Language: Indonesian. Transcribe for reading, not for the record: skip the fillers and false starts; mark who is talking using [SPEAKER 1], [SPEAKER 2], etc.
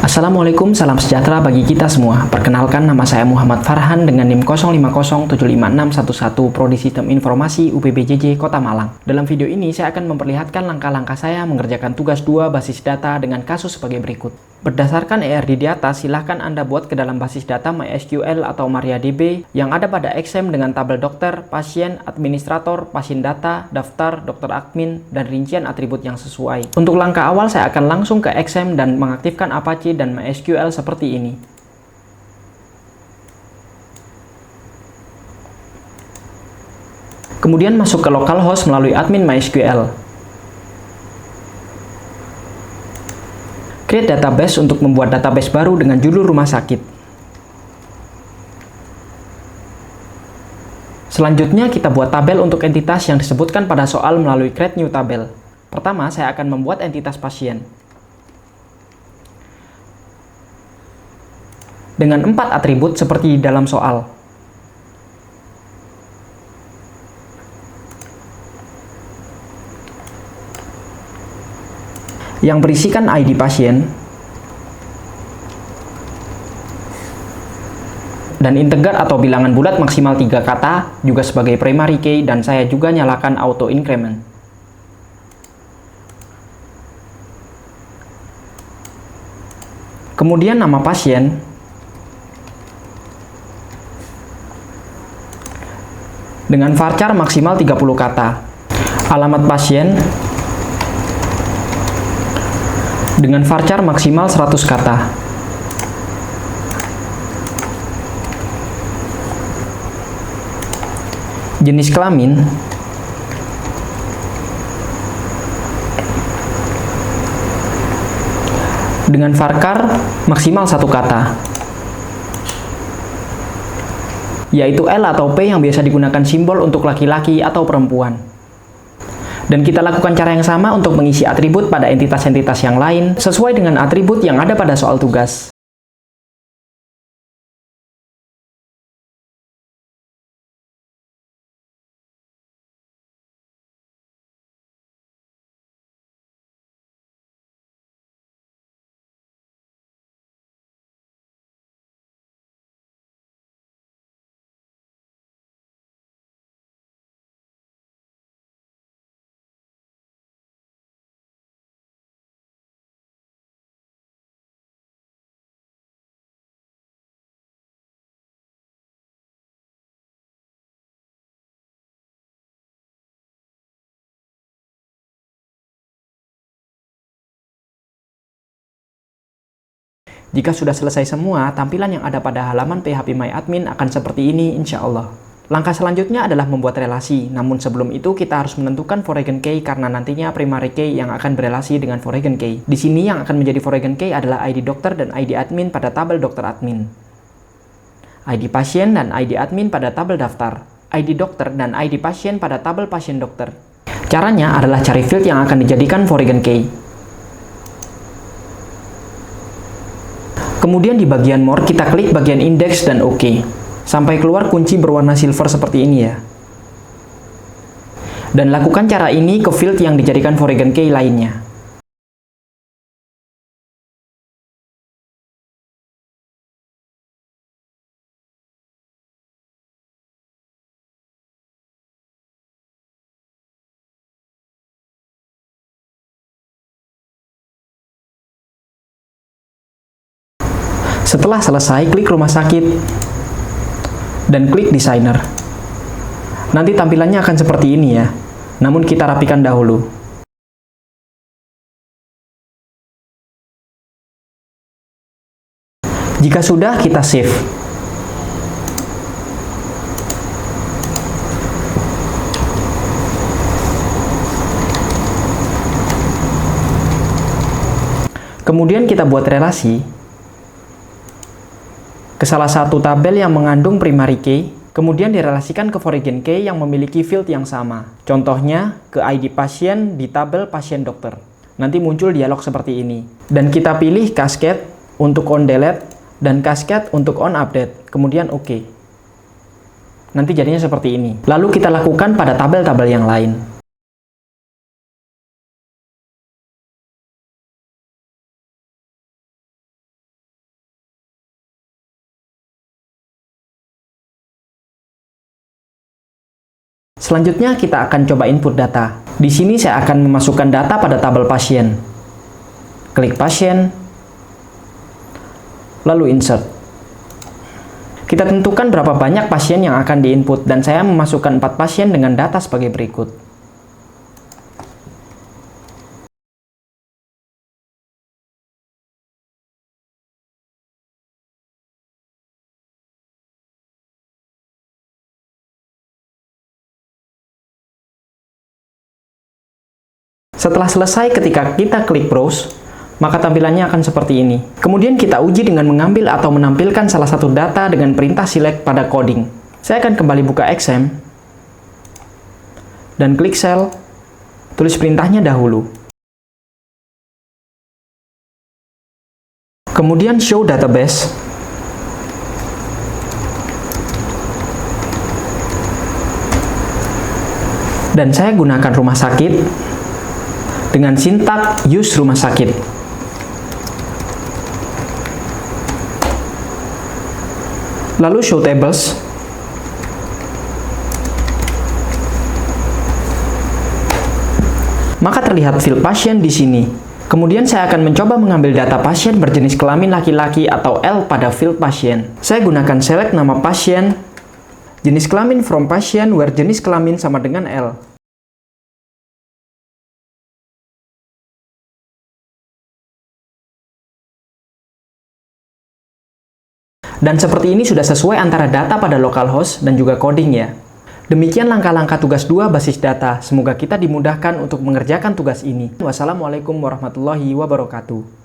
[SPEAKER 1] Assalamualaikum, salam sejahtera bagi kita semua. Perkenalkan, nama saya Muhammad Farhan dengan NIM 05075611 Prodi Sistem Informasi UPBJJ Kota Malang. Dalam video ini saya akan memperlihatkan langkah-langkah saya mengerjakan tugas 2 basis data dengan kasus sebagai berikut. Berdasarkan ERD di atas, silahkan Anda buat ke dalam basis data MySQL atau MariaDB yang ada pada XAMPP dengan tabel dokter, pasien, administrator, pasien data, daftar, dokter admin, dan rincian atribut yang sesuai. Untuk langkah awal saya akan langsung ke XAMPP dan mengaktifkan Apache dan MySQL seperti ini. Kemudian masuk ke localhost melalui admin MySQL. Create database untuk membuat database baru dengan judul rumah sakit. Selanjutnya kita buat tabel untuk entitas yang disebutkan pada soal melalui create new tabel. Pertama, saya akan membuat entitas pasien. Dengan 4 atribut seperti di dalam soal. Yang berisikan ID pasien dan integer atau bilangan bulat maksimal 3 kata juga sebagai primary key, dan saya juga nyalakan auto increment. Kemudian nama pasien dengan varchar maksimal 30 kata, alamat pasien dengan varchar maksimal 100 kata. Jenis kelamin dengan varchar maksimal 1 kata, yaitu L atau P yang biasa digunakan simbol untuk laki-laki atau perempuan. Dan kita lakukan cara yang sama untuk mengisi atribut pada entitas-entitas yang lain sesuai dengan atribut yang ada pada soal tugas. Jika sudah selesai semua, tampilan yang ada pada halaman phpMyAdmin akan seperti ini insya Allah. Langkah selanjutnya adalah membuat relasi, namun sebelum itu kita harus menentukan foreign key karena nantinya primary key yang akan berelasi dengan foreign key. Di sini yang akan menjadi foreign key adalah ID dokter dan ID admin pada tabel dokter admin, ID pasien dan ID admin pada tabel daftar, ID dokter dan ID pasien pada tabel pasien dokter. Caranya adalah cari field yang akan dijadikan foreign key. Kemudian di bagian more kita klik bagian index dan OK. Sampai keluar kunci berwarna silver seperti ini ya. Dan lakukan cara ini ke field yang dijadikan foreign key lainnya. Setelah selesai, klik rumah sakit dan klik designer. Nanti tampilannya akan seperti ini ya. Namun kita rapikan dahulu. Jika sudah, kita save. Kemudian kita buat relasi ke salah satu tabel yang mengandung primary key, kemudian direlasikan ke foreign key yang memiliki field yang sama. Contohnya, ke ID pasien di tabel pasien dokter. Nanti muncul dialog seperti ini. Dan kita pilih cascade untuk on delete dan cascade untuk on update. Kemudian OK. Nanti jadinya seperti ini. Lalu kita lakukan pada tabel-tabel yang lain. Selanjutnya kita akan coba input data. Di sini saya akan memasukkan data pada tabel pasien. Klik pasien, lalu insert. Kita tentukan berapa banyak pasien yang akan diinput dan saya memasukkan 4 pasien dengan data sebagai berikut. Setelah selesai, ketika kita klik browse, maka tampilannya akan seperti ini. Kemudian kita uji dengan mengambil atau menampilkan salah satu data dengan perintah select pada coding. Saya akan kembali buka XM dan klik cell, tulis perintahnya dahulu. Kemudian show database. Dan saya gunakan rumah sakit dengan sintak use rumah sakit. Lalu show tables. Maka terlihat field pasien di sini. Kemudian saya akan mencoba mengambil data pasien berjenis kelamin laki-laki atau L pada field pasien. Saya gunakan select nama pasien, jenis kelamin from pasien where jenis kelamin sama dengan L. Dan seperti ini sudah sesuai antara data pada localhost dan juga coding ya. Demikian langkah-langkah tugas 2 basis data. Semoga kita dimudahkan untuk mengerjakan tugas ini. Wassalamualaikum warahmatullahi wabarakatuh.